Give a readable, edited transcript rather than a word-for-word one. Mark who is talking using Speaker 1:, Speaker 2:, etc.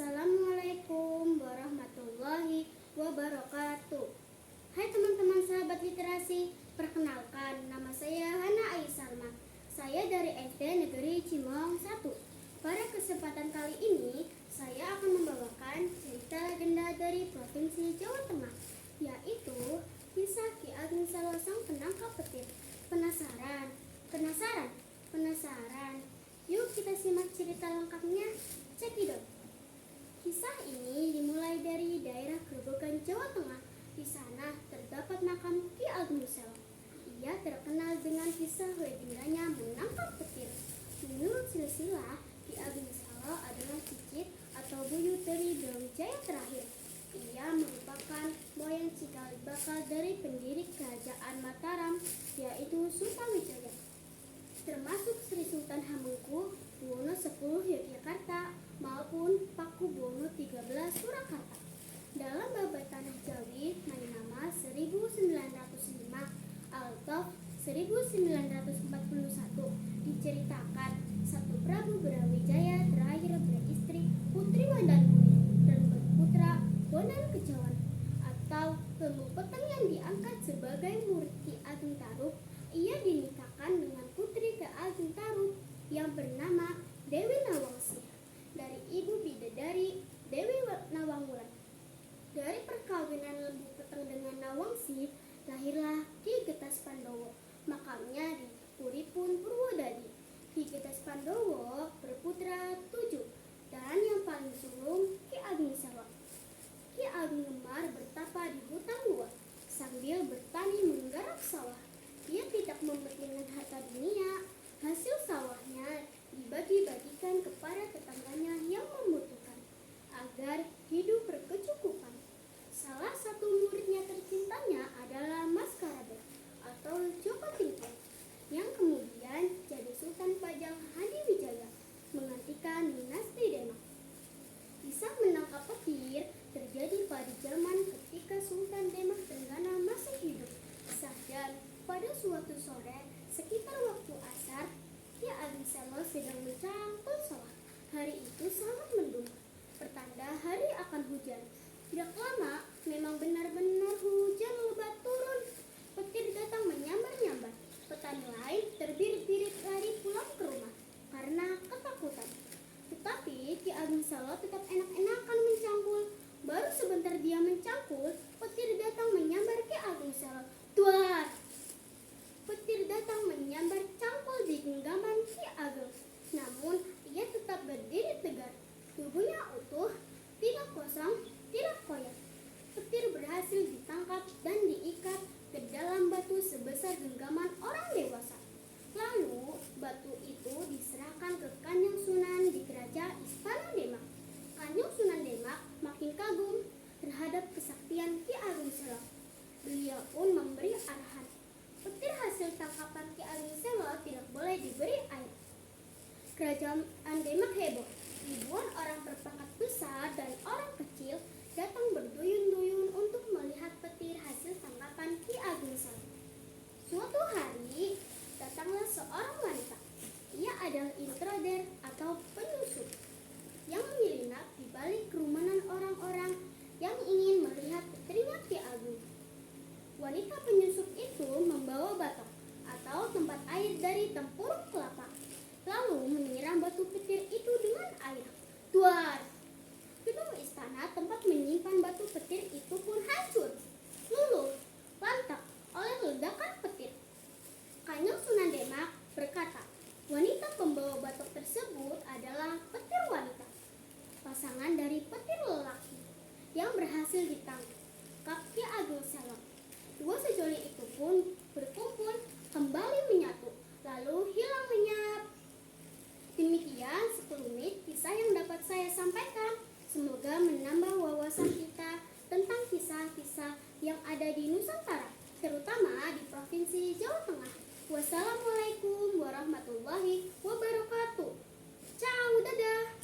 Speaker 1: Assalamualaikum warahmatullahi wabarakatuh. Hai teman-teman sahabat literasi, perkenalkan nama saya Hana Aisalma. Saya dari SD Negeri Cimong 1. Pada kesempatan kali ini, saya akan membawakan cerita legenda dari Provinsi Jawa Tengah, yaitu kisah Ki Ageng Saloka sang penangkap petir. Penasaran? Penasaran? Penasaran? Yuk kita simak cerita lengkapnya. Cekidot. Kisah ini dimulai dari daerah Grobogan, Jawa Tengah. Di sana terdapat makam Ki Ageng Saloka. Ia terkenal dengan kisah legendanya menangkap petir. Menurut silsilah, Ki Ageng Saloka adalah cicit atau buyut dari Brawijaya terakhir. Ia merupakan moyang cikal bakal dari pendiri Kerajaan Mataram, yaitu Sumpah Wijaya, termasuk Sri Sultan Hamengkubuwono X Yogyakarta maupun Pakubuwono XIII Surakarta. Dalam Babad Tanah Jawi Mainama 1905 atau 1941 diceritakan Satu Prabu Brawijaya terakhir beristri Putri Wandakuni dan berputra Bondan Kejawan atau Lembu Peteng yang diangkat sebagai murid Ki Ageng Tarub. Ia dinikahkan dengan putri Ki Ageng Tarub yang bernama Dewi Nawangsi dari ibu bidadari Dewi Nawangwulan. Dari perkawinan Lembu Peteng dengan Nawangsi lahirlah Ki Getas Pandowo. Makamnya di Puripun Purwodadi. Ki Getas Pandowo berputra 7 dan yang paling sulung Ki Ageng Saloka. Ki Ageng gemar bertapa di hutan luar sambil bertani menggarap sawah. Ia tidak mementingkan harta dunia. Hasil sawahnya dibagi-bagikan kepada tetangganya yang membutuhkan agar hidup berkecukupan. Salah satu muridnya tercintanya adalah Mas Karabel atau Joko Tingkir yang kemudian jadi Sultan Pajang Hadiwijaya menggantikan dinasti Demak. Kisah menangkap petir terjadi pada zaman ketika Sultan Demak Trenggana masih hidup. Saja pada suatu sore sekitar waktu asar, Ki Ageng Saloka sedang mencangkul sawah. Hari itu sangat mendung, pertanda hari akan hujan. Tidak lama, memang benar-benar hujan lebat turun. Petir datang menyambar-nyambar. Petani lain terbirit-birit lari pulang ke rumah karena ketakutan. Tetapi Ki Ageng Saloka tetap enak-enakan mencangkul. Baru sebentar dia mencangkul, petir datang menyambar Ki Ageng Saloka. Duar! Petir datang menyambar cangkul di genggaman Ki Ageng. Namun ia tetap berdiri tegar. Tubuhnya utuh, tidak kosong, tidak koyak. Petir berhasil ditangkap dan diikat ke dalam batu sebesar genggaman orang dewasa. Lalu batu itu diserahkan ke Kanjeng Sunan di Geraja Istana Demak. Kanjeng Sunan Demak makin kagum terhadap kesaktian Ki Ageng Saloka. Beliau pun memberi arahan. Petir hasil tangkapan Ki Ageng Saloka tidak boleh diberi air. Kerajaan Demak heboh. Ribuan orang berpangkat besar dan orang kecil datang berduyun-duyun untuk melihat petir hasil tangkapan Ki Ageng Saloka. Suatu hari datanglah seorang wanita. Ia adalah introder atau penyusup yang menyelinap di balik kerumunan orang-orang yang ingin melihat petirnya Ki Ageng. Wanita penyusup itu membawa batok atau tempat air dari tempurung kelapa, lalu menyiram batu petir itu dengan air. Duar! Gedung istana tempat menyimpan batu petir itu pun hancur, luluh, lantak oleh ledakan petir. Kanjeng Sunan Demak berkata, wanita pembawa batok tersebut adalah petir wanita, pasangan dari petir lelaki yang berhasil ditangkap Ki Ageng Saloka. Dua sejoli itu pun berkumpul kembali menyatu, lalu hilang lenyap. Demikian sekelumit kisah yang dapat saya sampaikan. Semoga menambah wawasan kita tentang kisah-kisah yang ada di Nusantara, terutama di Provinsi Jawa Tengah. Wassalamualaikum warahmatullahi wabarakatuh. Ciao, dadah.